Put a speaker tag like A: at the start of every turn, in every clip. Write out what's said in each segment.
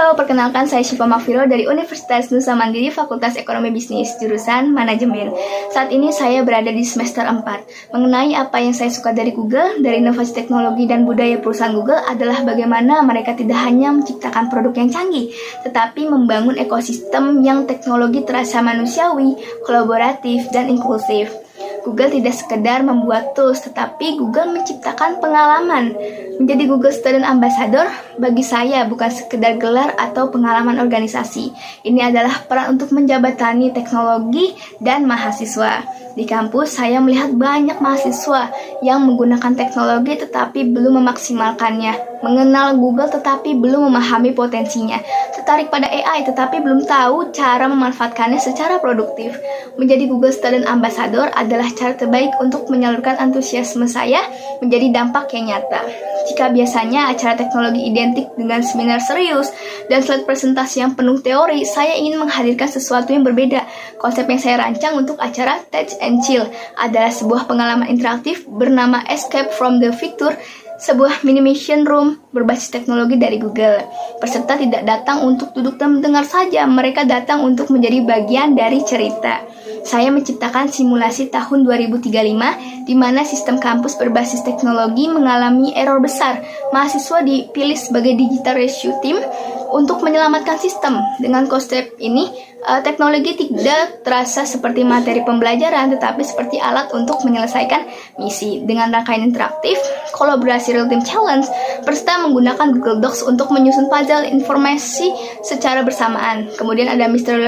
A: Halo, perkenalkan saya Syifa Makfiro dari Universitas Nusa Mandiri Fakultas Ekonomi Bisnis, jurusan Manajemen. Saat ini saya berada di semester 4. Mengenai apa yang saya suka dari Google, dari inovasi teknologi dan budaya perusahaan Google adalah bagaimana mereka tidak hanya menciptakan produk yang canggih, tetapi membangun ekosistem yang teknologi terasa manusiawi, kolaboratif, dan inklusif. Google tidak sekedar membuat tools, tetapi Google menciptakan pengalaman. Menjadi Google Student Ambassador bagi saya bukan sekedar gelar atau pengalaman organisasi. Ini adalah peran untuk menjabatani teknologi dan mahasiswa. Di kampus, saya melihat banyak mahasiswa yang menggunakan teknologi tetapi belum memaksimalkannya, mengenal Google tetapi belum memahami potensinya, tertarik pada AI tetapi belum tahu cara memanfaatkannya secara produktif. Menjadi Google Student Ambassador adalah cara terbaik untuk menyalurkan antusiasme saya menjadi dampak yang nyata. Jika biasanya acara teknologi identik dengan seminar serius dan slide presentasi yang penuh teori, saya ingin menghadirkan sesuatu yang berbeda. Konsep yang saya rancang untuk acara Touch and Chill adalah sebuah pengalaman interaktif bernama Escape from the Future, sebuah minimation room berbasis teknologi dari Google. Peserta tidak datang untuk duduk dan mendengar saja, mereka datang untuk menjadi bagian dari cerita. Saya menciptakan simulasi tahun 2035 di mana sistem kampus berbasis teknologi mengalami error besar. Mahasiswa dipilih sebagai digital rescue team untuk menyelamatkan sistem. Dengan konsep ini, teknologi tidak terasa seperti materi pembelajaran, tetapi seperti alat untuk menyelesaikan misi. Dengan rangkaian interaktif, kolaborasi real-time challenge, peserta menggunakan Google Docs untuk menyusun puzzle informasi secara bersamaan. Kemudian ada mystery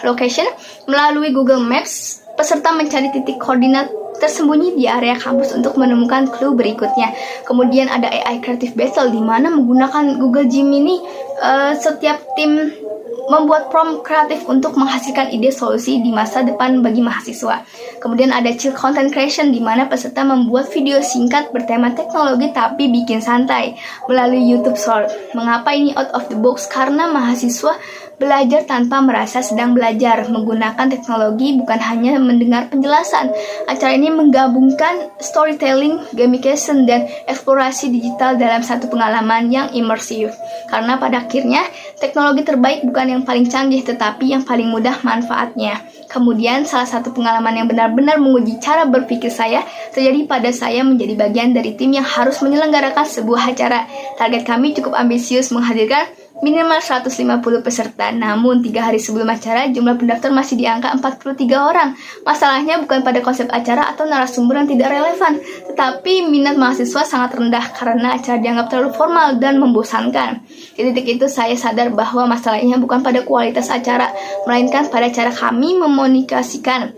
A: location. Melalui Google Maps, peserta mencari titik koordinat tersembunyi di area kampus untuk menemukan clue berikutnya. Kemudian ada AI Creative Battle, di mana menggunakan Google Gemini, setiap tim membuat prompt kreatif untuk menghasilkan ide solusi di masa depan bagi mahasiswa. Kemudian ada chill content creation, di mana peserta membuat video singkat bertema teknologi tapi bikin santai melalui YouTube Short. Mengapa ini out of the box? Karena mahasiswa belajar tanpa merasa sedang belajar. Menggunakan teknologi bukan hanya mendengar penjelasan. Acara ini menggabungkan storytelling, gamification, dan eksplorasi digital dalam satu pengalaman yang imersif. Karena pada akhirnya, teknologi terbaik bukan yang paling canggih, tetapi yang paling mudah manfaatnya. Kemudian, salah satu pengalaman yang benar-benar menguji cara berpikir saya terjadi pada saya menjadi bagian dari tim yang harus menyelenggarakan sebuah acara. Target kami cukup ambisius, menghadirkan minimal 150 peserta. Namun 3 hari sebelum acara, jumlah pendaftar masih di angka 43 orang. Masalahnya bukan pada konsep acara atau narasumber yang tidak relevan, tetapi minat mahasiswa sangat rendah karena acara dianggap terlalu formal dan membosankan. Di titik itu saya sadar bahwa masalahnya bukan pada kualitas acara, melainkan pada cara kami memonikasikan.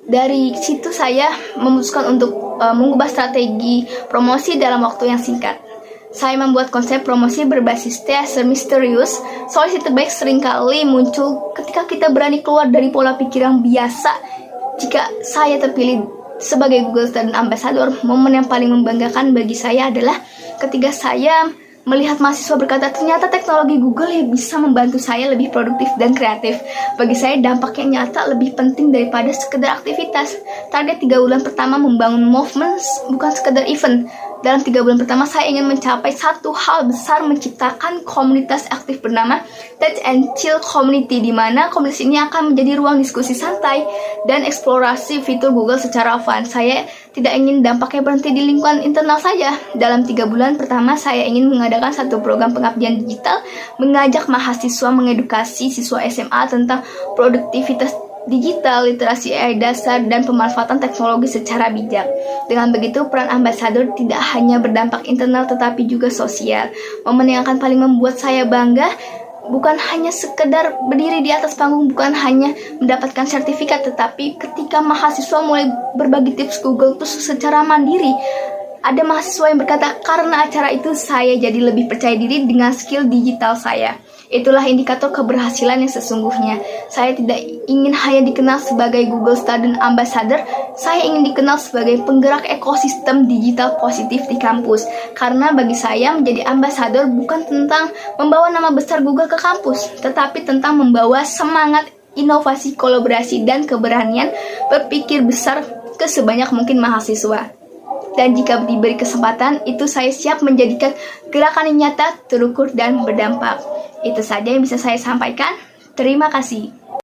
A: Dari situ saya memutuskan untuk mengubah strategi promosi dalam waktu yang singkat. Saya membuat konsep promosi berbasis teaser misterius. Solusi terbaik seringkali muncul ketika kita berani keluar dari pola pikir yang biasa. Jika saya terpilih sebagai Google Student Ambassador, momen yang paling membanggakan bagi saya adalah ketika saya melihat mahasiswa berkata, ternyata teknologi Google yang bisa membantu saya lebih produktif dan kreatif. Bagi saya, dampak yang nyata lebih penting daripada sekedar aktivitas. Target 3 bulan pertama membangun movements, bukan sekedar event. Dalam 3 bulan pertama, saya ingin mencapai satu hal besar, menciptakan komunitas aktif bernama Touch and Chill Community, di mana komunitas ini akan menjadi ruang diskusi santai dan eksplorasi fitur Google secara fun. Saya tidak ingin dampaknya berhenti di lingkungan internal saja. Dalam 3 bulan pertama, saya ingin mengadakan satu program pengabdian digital, mengajak mahasiswa mengedukasi siswa SMA tentang produktivitas digital, literasi AI dasar, dan pemanfaatan teknologi secara bijak. Dengan begitu, peran ambasador tidak hanya berdampak internal tetapi juga sosial. Momen yang akan paling membuat saya bangga bukan hanya sekedar berdiri di atas panggung, bukan hanya mendapatkan sertifikat, tetapi ketika mahasiswa mulai berbagi tips Google Plus secara mandiri. Ada mahasiswa yang berkata, karena acara itu saya jadi lebih percaya diri dengan skill digital saya. Itulah indikator keberhasilan yang sesungguhnya. Saya tidak ingin hanya dikenal sebagai Google Student Ambassador, saya ingin dikenal sebagai penggerak ekosistem digital positif di kampus. Karena bagi saya menjadi ambasador bukan tentang membawa nama besar Google ke kampus, tetapi tentang membawa semangat, inovasi, kolaborasi, dan keberanian berpikir besar ke sebanyak mungkin mahasiswa. dan jika diberi kesempatan, itu saya siap menjadikan gerakan yang nyata, terukur, dan berdampak. Itu saja yang bisa saya sampaikan. Terima kasih.